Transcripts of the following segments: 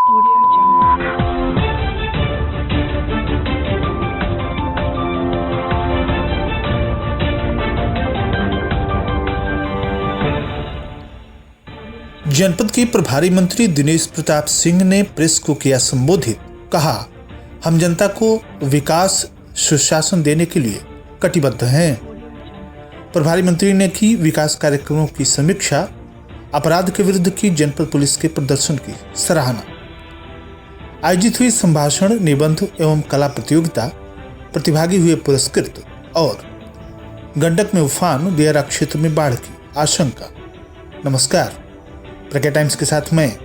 Audio Jungle. जनपद के प्रभारी मंत्री दिनेश प्रताप सिंह ने प्रेस को किया संबोधित। कहा, हम जनता को विकास सुशासन देने के लिए कटिबद्ध हैं। प्रभारी मंत्री ने की विकास कार्यक्रमों की समीक्षा, अपराध के विरुद्ध की जनपद पुलिस के प्रदर्शन की सराहना। आयोजित हुई संभाषण, निबंध एवं कला प्रतियोगिता, प्रतिभागी हुए पुरस्कृत और गंडक में उफान, दियारा क्षेत्र में बाढ़ की आशंका। नमस्कार, प्रज्ञा टाइम्स के साथ मैं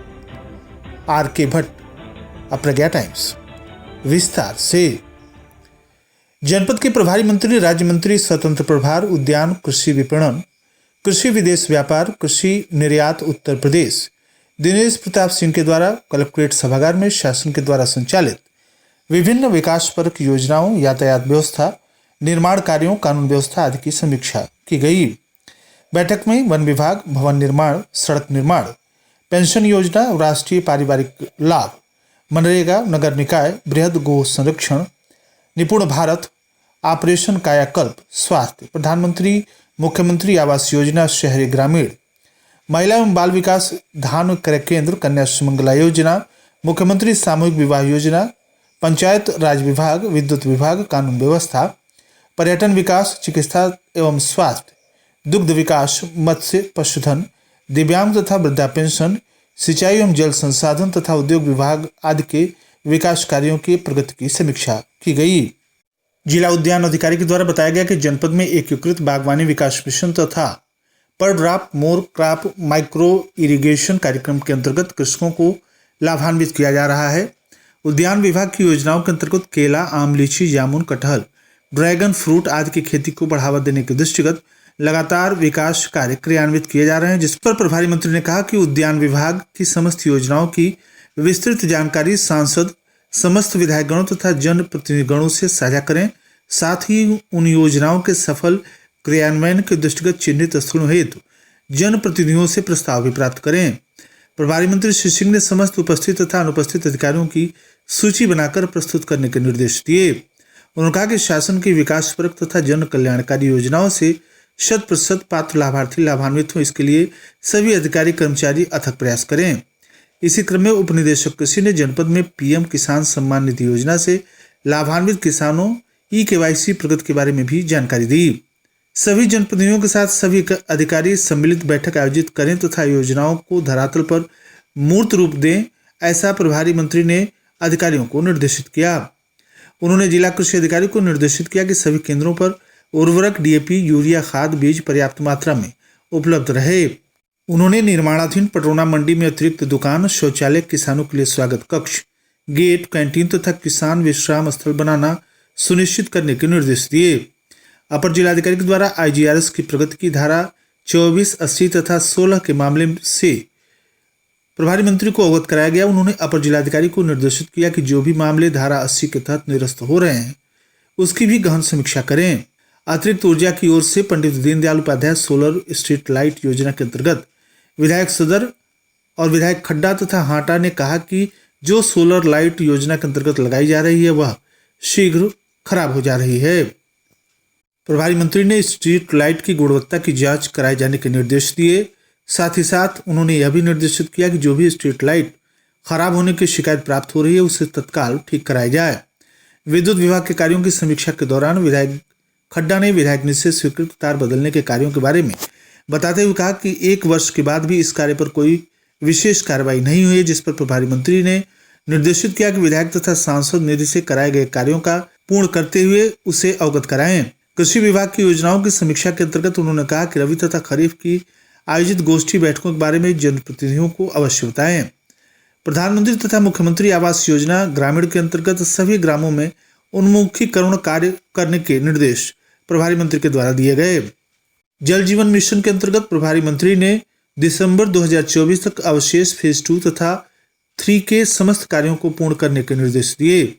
आर.के. भट्ट। प्रज्ञा टाइम्स विस्तार से। जनपद के प्रभारी मंत्री, राज्य मंत्री स्वतंत्र प्रभार, उद्यान, कृषि विपणन, कृषि विदेश व्यापार, कृषि निर्यात उत्तर प्रदेश दिनेश प्रताप सिंह के द्वारा कलेक्ट्रेट सभागार में शासन के द्वारा संचालित विभिन्न विकासपरक योजनाओं, यातायात व्यवस्था, निर्माण कार्यों, कानून व्यवस्था आदि की समीक्षा की गई। बैठक में वन विभाग, भवन निर्माण, सड़क निर्माण, पेंशन योजना, राष्ट्रीय पारिवारिक लाभ, मनरेगा, नगर निकाय, बृहद गो संरक्षण, निपुण भारत, ऑपरेशन कायाकल्प, स्वास्थ्य, प्रधानमंत्री मुख्यमंत्री आवास योजना, शहरी ग्रामीण, महिला एवं बाल विकास, धान क्रय केंद्र, कन्या सुमंगला योजना, मुख्यमंत्री सामूहिक विवाह योजना, पंचायत राज विभाग, विद्युत विभाग, कानून व्यवस्था, पर्यटन विकास, चिकित्सा एवं स्वास्थ्य, दुग्ध विकास, मत्स्य पशुधन, दिव्यांग तथा वृद्धा पेंशन, सिंचाई एवं जल संसाधन तथा उद्योग विभाग आदि के विकास कार्यों की प्रगति की समीक्षा की गई। जिला उद्यान अधिकारी के द्वारा बताया गया कि जनपद में एकीकृत बागवानी विकास मिशन तथा पर drop more crop micro irrigation कार्यक्रम के अंतर्गत कृषकों को लाभान्वित किया जा रहा है। उद्यान विभाग की योजनाओं के अंतर्गत केला, आम, लीची, जामुन, कटहल, ड्रैगन फ्रूट आदि की खेती को बढ़ावा देने के दृष्टिगत लगातार विकास कार्य क्रियान्वित किए जा रहे हैं, जिस पर प्रभारी मंत्री ने कहा कि उद्यान विभाग की समस्त योजनाओं की विस्तृत जानकारी सांसद, समस्त विधायकगणों तथा जनप्रतिनिधिगणों से साझा करें। साथ ही उन योजनाओं के सफल क्रियान्वयन के दृष्टिगत चिन्हित स्थलों हेतु जनप्रतिनिधियों से प्रस्ताव भी प्राप्त करें। प्रभारी मंत्री श्री सिंह ने समस्त उपस्थित तथा अनुपस्थित अधिकारियों की सूची बनाकर प्रस्तुत करने के निर्देश दिए। उन्होंने कहा कि शासन की विकासपरक तथा जन कल्याणकारी योजनाओं से 100% पात्र लाभार्थी लाभान्वित हों, इसके लिए सभी अधिकारी कर्मचारी अथक प्रयास करें। इसी क्रम में उप निदेशक कृषि ने जनपद में पीएम किसान सम्मान निधि योजना से लाभान्वित किसानों ई-KYC प्रगति के बारे में भी जानकारी दी। सभी जनप्रतिनिधियों के साथ सभी अधिकारी सम्मिलित बैठक आयोजित करें तथा योजनाओं को धरातल पर मूर्त रूप दें, ऐसा प्रभारी मंत्री ने अधिकारियों को निर्देशित किया। उन्होंने जिला कृषि अधिकारी को निर्देशित किया कि सभी केंद्रों पर उर्वरक, DAP, यूरिया, खाद, बीज पर्याप्त मात्रा में उपलब्ध रहे। उन्होंने निर्माणाधीन पटरौना मंडी में अतिरिक्त दुकान, शौचालय, किसानों के लिए स्वागत कक्ष, गेट, कैंटीन तथा किसान विश्राम स्थल बनाना सुनिश्चित करने के निर्देश दिए। अपर जिलाधिकारी के द्वारा IGRS की प्रगति की धारा 24, 80 तथा 16 के मामले से प्रभारी मंत्री को अवगत कराया गया। उन्होंने अपर जिलाधिकारी को निर्देशित किया कि जो भी मामले धारा 80 के तहत निरस्त हो रहे हैं उसकी भी गहन समीक्षा करें। अतिरिक्त ऊर्जा की ओर से Pandit Deendayal Upadhyay solar street light योजना के अंतर्गत विधायक सदर और विधायक खड्डा तथा हाटा ने कहा कि जो सोलर लाइट योजना के अंतर्गत लगाई जा रही है वह शीघ्र खराब हो जा रही है। प्रभारी मंत्री ने स्ट्रीट लाइट की गुणवत्ता की जांच कराए जाने के निर्देश दिए। साथ ही साथ उन्होंने यह भी निर्देशित किया कि जो भी स्ट्रीट लाइट खराब होने की शिकायत प्राप्त हो रही है उसे तत्काल ठीक कराया जाए। विद्युत विभाग के कार्यों की समीक्षा के दौरान विधायक खड्डा ने विधायक निधि से स्वीकृत तार बदलने के कार्यों के बारे में बताते हुए कहा कि 1 वर्ष के बाद भी इस कार्य पर कोई विशेष कार्रवाई नहीं हुई, जिस पर प्रभारी मंत्री ने निर्देशित किया कि विधायक तथा सांसद निधि से कराए गए कार्यों का पूर्ण करते हुए उसे अवगत कराएं। कृषि विभाग की योजनाओं की समीक्षा के अंतर्गत उन्होंने कहा कि रबी तथा खरीफ की आयोजित गोष्ठी बैठकों के बारे में जनप्रतिनिधियों को अवश्य बताएं। प्रधानमंत्री तथा मुख्यमंत्री आवास योजना ग्रामीण के अंतर्गत सभी ग्रामों में उन्मुखीकरण कार्य करने के निर्देश प्रभारी मंत्री के द्वारा दिए गए। जल जीवन मिशन के अंतर्गत प्रभारी मंत्री ने दिसंबर 2024 तक अवशेष फेज 2 तथा 3 के समस्त कार्यों को पूर्ण करने के निर्देश दिए।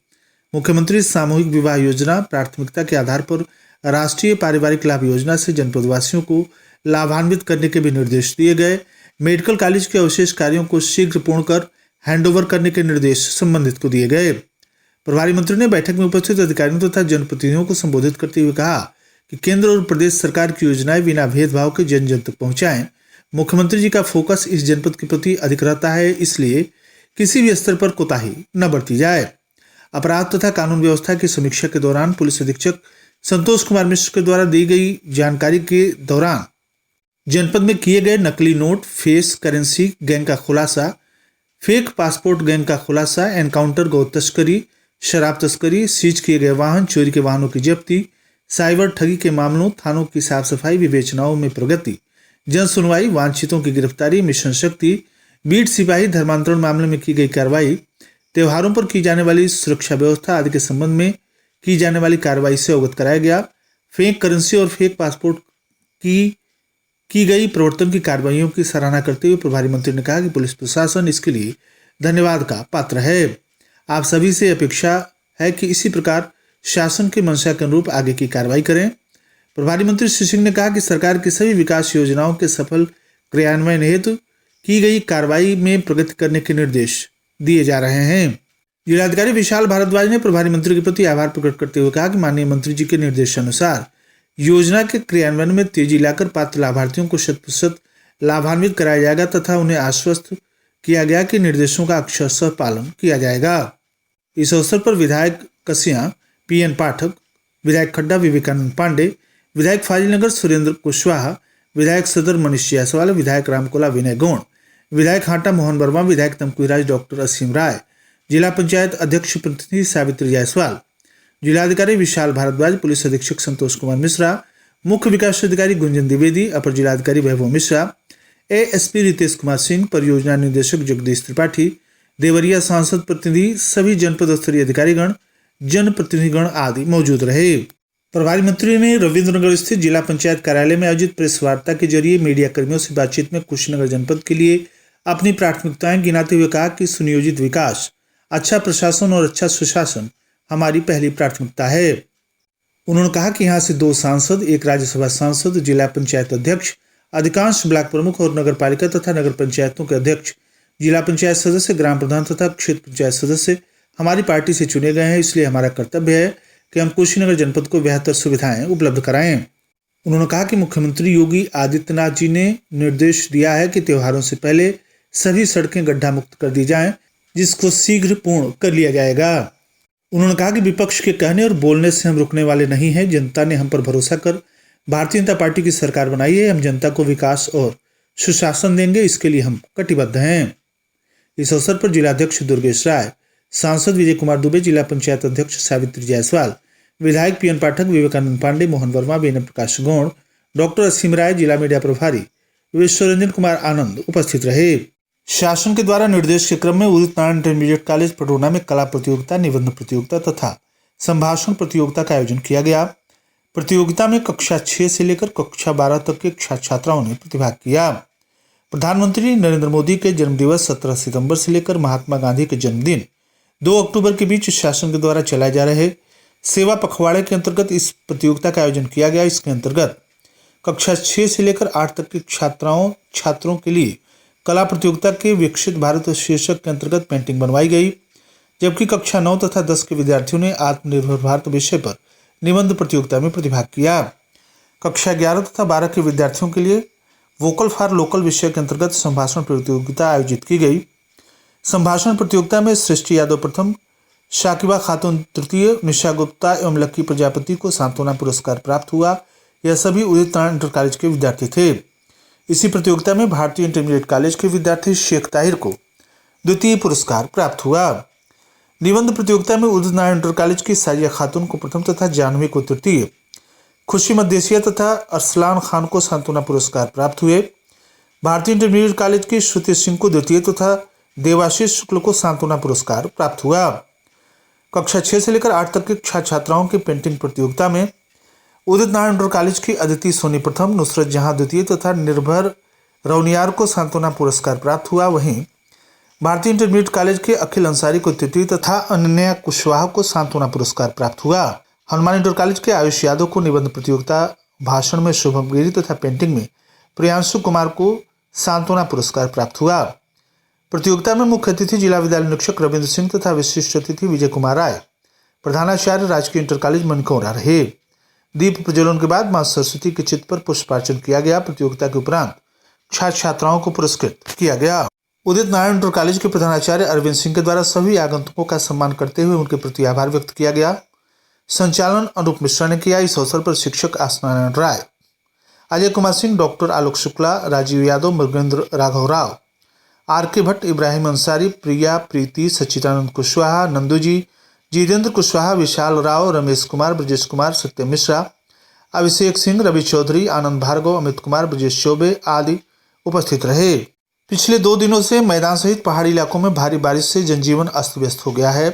मुख्यमंत्री सामूहिक विवाह योजना प्राथमिकता के आधार पर राष्ट्रीय पारिवारिक लाभ योजना से जनपदवासियों को लाभान्वित करने के भी निर्देश दिए गए। मेडिकल कॉलेज के अवशेष कार्यों को शीघ्र पूर्ण कर हैंडओवर करने के निर्देश संबंधित को दिए गए। प्रभारी मंत्री ने बैठक में उपस्थित अधिकारियों तथा जनप्रतिनिधियों को संबोधित करते हुए कहा कि केंद्र और प्रदेश सरकार की योजनाएं बिना भेदभाव के जन जन तक पहुंचाएं। मुख्यमंत्री जी का फोकस इस जनपद के प्रति अधिक रहता है, इसलिए किसी भी स्तर पर कोताही न बरती जाए। अपराध तथा कानून व्यवस्था की समीक्षा के दौरान पुलिस अधीक्षक संतोष कुमार मिश्र के द्वारा दी गई जानकारी के दौरान जनपद में किए गए नकली नोट, फेस करेंसी गैंग का खुलासा, फेक पासपोर्ट गैंग का खुलासा, एनकाउंटर, गौ तस्करी, शराब तस्करी, सीज किए गए वाहन, चोरी के वाहनों की जब्ती, साइबर ठगी के मामलों, थानों की साफ सफाई, विवेचनाओं में प्रगति, जन सुनवाई, वांछितों की गिरफ्तारी, मिशन शक्ति, बीट सिपाही धर्मांतरण मामले में की गई कार्रवाई, त्योहारों पर की जाने वाली सुरक्षा व्यवस्था आदि के संबंध में की जाने वाली कार्रवाई से अवगत कराया गया। फेक करेंसी और फेक पासपोर्ट की गई प्रवर्तन की कार्रवाइयों की सराहना करते हुए प्रभारी मंत्री ने कहा कि पुलिस प्रशासन इसके लिए धन्यवाद का पात्र है। आप सभी से अपेक्षा है कि इसी प्रकार शासन के मंशा के अनुरूप आगे की कार्रवाई करें। प्रभारी मंत्री श्री सिंह ने कहा कि सरकार की सभी विकास योजनाओं के सफल क्रियान्वयन हेतु की गई कार्रवाई में प्रगति करने के निर्देश दिए जा रहे हैं। जिलाधिकारी विशाल भारद्वाज ने प्रभारी मंत्री के प्रति आभार प्रकट करते हुए कहा कि माननीय मंत्री जी के निर्देशानुसार योजना के क्रियान्वयन में तेजी लाकर पात्र लाभार्थियों को 100% लाभान्वित कराया जाएगा तथा उन्हें आश्वस्त किया गया कि निर्देशों का अक्षरशः पालन किया जाएगा। इस अवसर पर विधायक कसिया पीएन पाठक, विधायक खड्डा विवेकानंद पांडे, विधायक फाजिलनगर सुरेंद्र कुशवाहा, विधायक सदर मनीष जायसवाल, विधायक रामकोला विनय गौड़, विधायक हाटा मोहन वर्मा, विधायक तमकुईराज डॉक्टर असीम राय, जिला पंचायत अध्यक्ष प्रतिनिधि सावित्री जायसवाल, जिलाधिकारी विशाल भारद्वाज, पुलिस अधीक्षक संतोष कुमार मिश्रा, मुख्य विकास अधिकारी गुंजन द्विवेदी, अपर जिलाधिकारी वैभव मिश्रा, एएसपी रितेश कुमार सिंह, परियोजना निदेशक जगदीश त्रिपाठी, देवरिया सांसद प्रतिनिधि, सभी जनपद स्तरीय अधिकारीगण, जनप्रतिनिधिगण आदि मौजूद रहे। प्रभारी मंत्री ने रविंद्रनगर स्थित जिला पंचायत कार्यालय में आयोजित प्रेस वार्ता के जरिए मीडिया कर्मियों से बातचीत में कुशीनगर जनपद के लिए अपनी प्राथमिकताएं गिनाते हुए कहा कि सुनियोजित विकास, अच्छा प्रशासन और अच्छा सुशासन हमारी पहली प्राथमिकता है। उन्होंने कहा कि यहाँ से 2 सांसद, 1 राज्यसभा सांसद, जिला पंचायत अध्यक्ष, अधिकांश ब्लॉक प्रमुख और नगर पालिका तथा नगर पंचायतों के अध्यक्ष, जिला पंचायत सदस्य, ग्राम प्रधान तथा क्षेत्र पंचायत सदस्य हमारी पार्टी से चुने गए हैं। इसलिए हमारा कर्तव्य है कि हम कुशीनगर जनपद को बेहतर सुविधाएं उपलब्ध कराएं। उन्होंने कहा कि मुख्यमंत्री योगी आदित्यनाथ जी ने निर्देश दिया है कि त्योहारों से पहले सभी सड़कें गड्ढा मुक्त कर दी जाएं, जिसको शीघ्र पूर्ण कर लिया जाएगा। उन्होंने कहा कि विपक्ष के कहने और बोलने से हम रुकने वाले नहीं हैं। जनता ने हम पर भरोसा कर भारतीय जनता पार्टी की सरकार बनाई है। हम जनता को विकास और सुशासन देंगे, इसके लिए हम कटिबद्ध हैं। इस अवसर पर जिलाध्यक्ष दुर्गेश राय, सांसद विजय कुमार दुबे, जिला पंचायत अध्यक्ष सावित्री जायसवाल, विधायक पीएन पाठक, विवेकानंद पांडे, मोहन वर्मा, बेन प्रकाश गौड़, डॉक्टर असीम राय, जिला मीडिया प्रभारी विश्वरंजन कुमार आनंद उपस्थित रहे। शासन के द्वारा निर्देश के क्रम में उदित नारायण इंटरमीडिएट कॉलेज पटोना में कला प्रतियोगिता, निबंध प्रतियोगिता तथा संभाषण प्रतियोगिता का आयोजन किया गया। प्रतियोगिता में कक्षा 6 से लेकर कक्षा 12 तक के छात्र छात्राओं ने प्रतिभाग किया। प्रधानमंत्री नरेंद्र मोदी के जन्मदिवस 17 सितंबर से लेकर महात्मा गांधी के जन्मदिन 2 अक्टूबर के बीच शासन के द्वारा चलाए जा रहे सेवा पखवाड़े के अंतर्गत इस प्रतियोगिता का आयोजन किया गया। इसके अंतर्गत कक्षा 6 से लेकर 8 तक के छात्रों के लिए कला प्रतियोगिता के विकसित भारत शीर्षक के अंतर्गत पेंटिंग बनवाई गई, जबकि कक्षा 9 तथा 10 के विद्यार्थियों ने आत्मनिर्भर भारत विषय पर निबंध प्रतियोगिता में प्रतिभाग किया। कक्षा 11 तथा 12 के विद्यार्थियों के लिए वोकल फॉर लोकल विषय के अंतर्गत संभाषण प्रतियोगिता आयोजित की गई। संभाषण प्रतियोगिता में सृष्टि यादव प्रथम, शाकिबा खातून तृतीय, निशा गुप्ता एवं लक्की प्रजापति को सांत्वना पुरस्कार प्राप्त हुआ। यह सभी उदित नारायण इंटर कॉलेज के विद्यार्थी थे। इसी प्रतियोगिता में भारतीय इंटरमीडिएट कॉलेज के विद्यार्थी शेख ताहिर को द्वितीय पुरस्कार प्राप्त हुआ। निबंध प्रतियोगिता में उदित नारायण इंटर कॉलेज की साजिया खातून को प्रथम तथा जानवी को तृतीय, खुशी मदेसिया तथा अरसलान खान को सांत्वना पुरस्कार प्राप्त हुए। भारतीय इंटरमीडिएट कॉलेज की श्रुति सिंह को द्वितीय तथा देवाशीष शुक्ल को सांत्वना पुरस्कार प्राप्त हुआ। कक्षा 6 से लेकर 8 तक के छात्र छात्राओं की पेंटिंग प्रतियोगिता में उदित नारायण इंटर कॉलेज की अदिति सोनी प्रथम, नुसरत जहां द्वितीय तथा निर्भर रौनियार को सांत्वना पुरस्कार प्राप्त हुआ। वहीं भारतीय इंटरमीडिएट कॉलेज के अखिल अंसारी को तृतीय तथा अनन्या कुशवाहा को सांत्वना पुरस्कार प्राप्त हुआ। हनुमान इंटर कॉलेज के आयुष यादव को निबंध प्रतियोगिता, भाषण में शुभम गिरी तथा पेंटिंग में प्रियांशु कुमार को सांत्वना पुरस्कार प्राप्त हुआ। प्रतियोगिता में मुख्य अतिथि जिला विद्यालय निरीक्षक रविंद्र सिंह तथा विशिष्ट अतिथि विजय कुमार राय, प्रधानाचार्य राजकीय इंटर कॉलेज मनकौरा रहे। दीप प्रज्वलन के बाद मां सरस्वती के चित्र पर पुष्पार्चन किया गया। प्रतियोगिता के उपरांत छात्र छात्राओं को पुरस्कृत किया गया। उदित नारायण इंटर कॉलेज के प्रधानाचार्य अरविंद सिंह के द्वारा सभी आगंतुकों का सम्मान करते हुए उनके प्रति आभार व्यक्त किया गया। संचालन अनूप मिश्रा ने किया। इस अवसर पर शिक्षक आसनारायण राय, अजय कुमार सिंह, डॉक्टर आलोक शुक्ला, राजीव यादव, मृगेंद्र राघव राव, आर.के. भट्ट, इब्राहिम अंसारी, प्रिया, प्रीति, सच्चिदानंद कुशवाहा, नंदूजी, जितेंद्र कुशवाहा, विशाल राव, रमेश कुमार, ब्रजेश कुमार, सत्यम मिश्रा, अभिषेक सिंह, रवि चौधरी, आनंद भार्गव, अमित कुमार, ब्रजेश चौबे आदि उपस्थित रहे। पिछले 2 दिनों से मैदान सहित पहाड़ी इलाकों में भारी बारिश से जनजीवन अस्त व्यस्त हो गया है।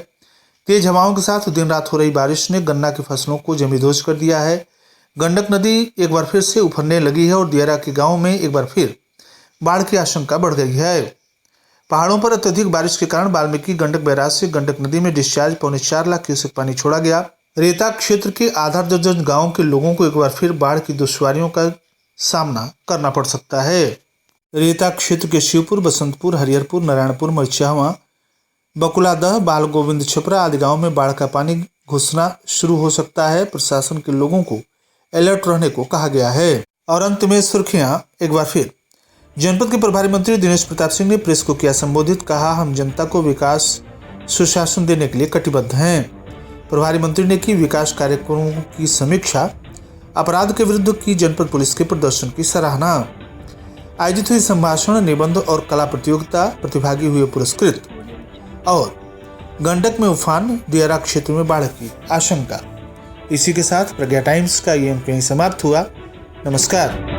तेज हवाओं के साथ दिन रात हो रही बारिश ने गन्ना की फसलों को जमींदोज कर दिया है। गंडक नदी एक बार फिर से उफरने लगी है और दियारा के गांव में एक बार फिर बाढ़ की आशंका बढ़ गई है। पहाड़ों पर अत्यधिक बारिश के कारण वाल्मीकि गंडक बैराज से गंडक नदी में डिस्चार्ज 4.25 लाख क्यूसेक पानी छोड़ा गया। रेता क्षेत्र के आधा दर्जन गाँव के लोगों को एक बार फिर बाढ़ की दुश्वारियों का सामना करना पड़ सकता है। रेता क्षेत्र के शिवपुर, बसंतपुर, हरिहरपुर, नारायणपुर, मरछियावा, बकुलादह, बाल गोविंद छपरा आदि गांव में बाढ़ का पानी घुसना शुरू हो सकता है। प्रशासन के लोगों को अलर्ट रहने को कहा गया है। और अंत में सुर्खियां एक बार फिर। जनपद के प्रभारी मंत्री दिनेश प्रताप सिंह ने प्रेस को किया संबोधित। कहा, हम जनता को विकास सुशासन देने के लिए कटिबद्ध हैं। प्रभारी मंत्री ने की विकास कार्यक्रमों की समीक्षा। अपराध के विरुद्ध की जनपद पुलिस के प्रदर्शन की सराहना। आयोजित हुई संभाषण, निबंध और कला प्रतियोगिता, प्रतिभागी हुए पुरस्कृत। और गंडक में उफान, दियारा क्षेत्र में बाढ़ की आशंका। इसी के साथ प्रज्ञा टाइम्स का ये अंक यहीं समाप्त हुआ। नमस्कार।